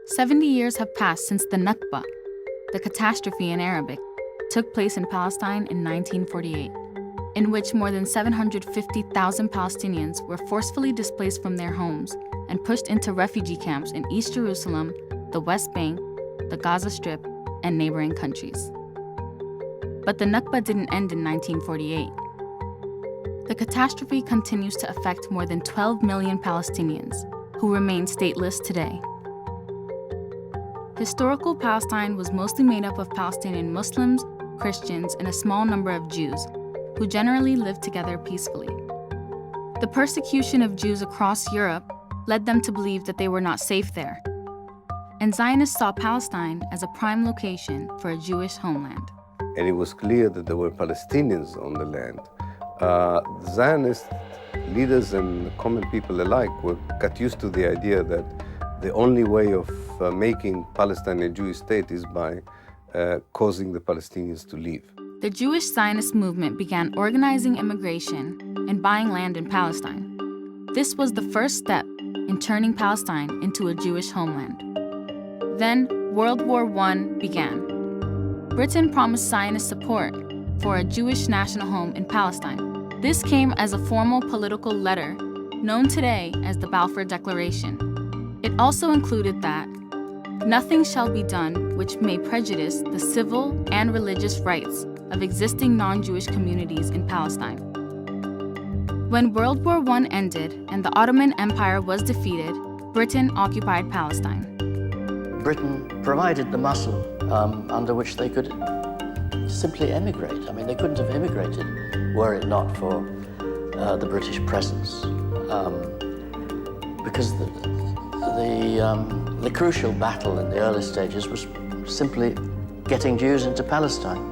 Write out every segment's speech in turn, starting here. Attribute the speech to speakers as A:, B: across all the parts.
A: 70 years have passed since the Nakba, the catastrophe in Arabic, took place in Palestine in 1948, in which more than 750,000 Palestinians were forcefully displaced from their homes and pushed into refugee camps in East Jerusalem, the West Bank, the Gaza Strip, and neighboring countries. But the Nakba didn't end in 1948. The catastrophe continues to affect more than 12 million Palestinians, who remain stateless today. Historical Palestine was mostly made up of Palestinian Muslims, Christians, and a small number of Jews, who generally lived together peacefully. The persecution of Jews across Europe led them to believe that they were not safe there, and Zionists saw Palestine as a prime location for a Jewish homeland.
B: And it was clear that there were Palestinians on the land. Zionist leaders and common people alike got used to the idea that the only way of making Palestine a Jewish state is by causing the Palestinians to leave.
A: The Jewish Zionist movement began organizing immigration and buying land in Palestine. This was the first step in turning Palestine into a Jewish homeland. Then World War I began. Britain promised Zionist support for a Jewish national home in Palestine. This came as a formal political letter known today as the Balfour Declaration. It also included that nothing shall be done which may prejudice the civil and religious rights of existing non-Jewish communities in Palestine. When World War I ended and the Ottoman Empire was defeated, Britain occupied Palestine.
C: Britain provided the muscle under which they could simply emigrate. I mean, they couldn't have immigrated were it not for the British presence. Because the crucial battle in the early stages was simply getting Jews into Palestine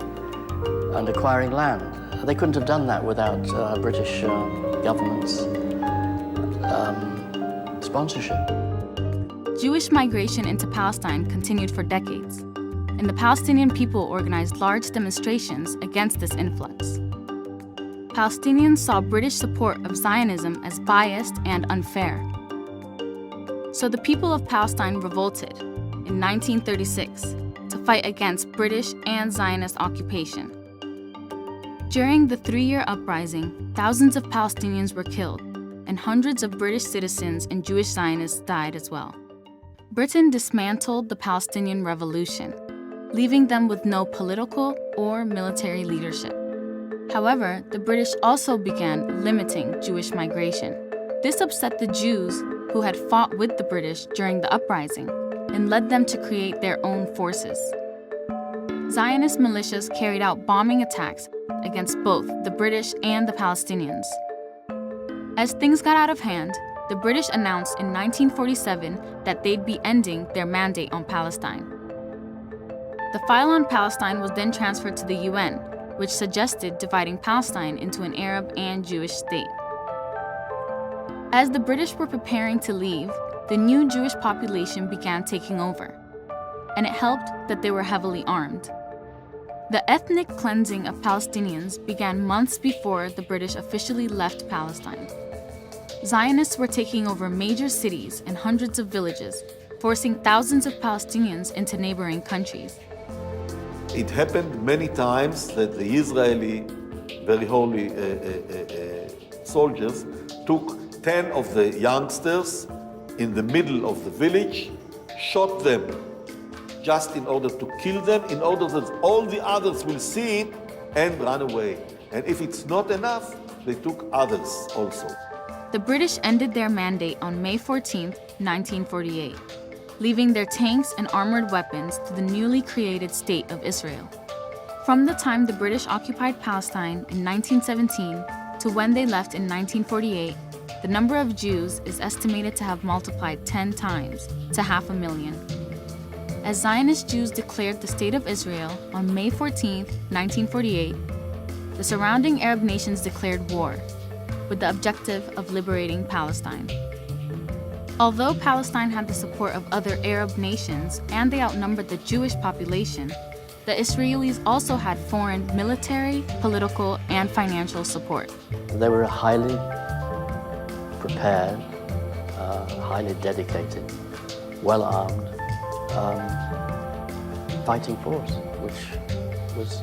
C: and acquiring land. They couldn't have done that without British government's sponsorship.
A: Jewish migration into Palestine continued for decades, and the Palestinian people organized large demonstrations against this influx. Palestinians saw British support of Zionism as biased and unfair. So the people of Palestine revolted in 1936 to fight against British and Zionist occupation. During the 3-year uprising, thousands of Palestinians were killed, and hundreds of British citizens and Jewish Zionists died as well. Britain dismantled the Palestinian Revolution, leaving them with no political or military leadership. However, the British also began limiting Jewish migration. This upset the Jews who had fought with the British during the uprising and led them to create their own forces. Zionist militias carried out bombing attacks against both the British and the Palestinians. As things got out of hand, the British announced in 1947 that they'd be ending their mandate on Palestine. The file on Palestine was then transferred to the UN, which suggested dividing Palestine into an Arab and Jewish state. As the British were preparing to leave, the new Jewish population began taking over, and it helped that they were heavily armed. The ethnic cleansing of Palestinians began months before the British officially left Palestine. Zionists were taking over major cities and hundreds of villages, forcing thousands of Palestinians into neighboring countries.
D: It happened many times that the Israeli, very holy soldiers took 10 of the youngsters in the middle of the village, shot them just in order to kill them, in order that all the others will see it and run away. And if it's not enough, they took others also.
A: The British ended their mandate on May 14, 1948, leaving their tanks and armored weapons to the newly created State of Israel. From the time the British occupied Palestine in 1917 to when they left in 1948, the number of Jews is estimated to have multiplied 10 times to 500,000. As Zionist Jews declared the State of Israel on May 14, 1948, the surrounding Arab nations declared war, with the objective of liberating Palestine. Although Palestine had the support of other Arab nations and they outnumbered the Jewish population, the Israelis also had foreign military, political, and financial support.
C: They were highly prepared, highly dedicated, well-armed, fighting force, which was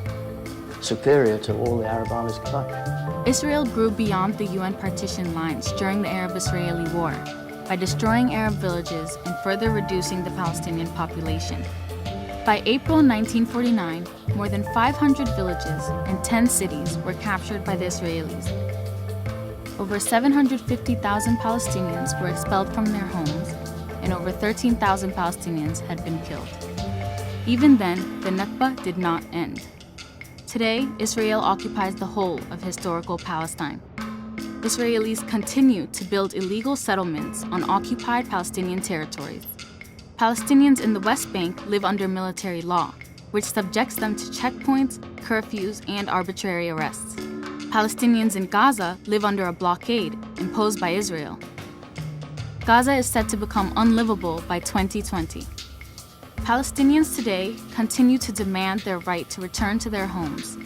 C: superior to all the Arab armies combined.
A: Israel grew beyond the UN partition lines during the Arab-Israeli War by destroying Arab villages and further reducing the Palestinian population. By April 1949, more than 500 villages and 10 cities were captured by the Israelis. Over 750,000 Palestinians were expelled from their homes, and over 13,000 Palestinians had been killed. Even then, the Nakba did not end. Today, Israel occupies the whole of historical Palestine. Israelis continue to build illegal settlements on occupied Palestinian territories. Palestinians in the West Bank live under military law, which subjects them to checkpoints, curfews, and arbitrary arrests. Palestinians in Gaza live under a blockade imposed by Israel. Gaza is set to become unlivable by 2020. Palestinians today continue to demand their right to return to their homes.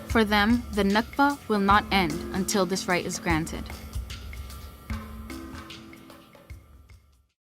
A: For them, the Nakba will not end until this right is granted.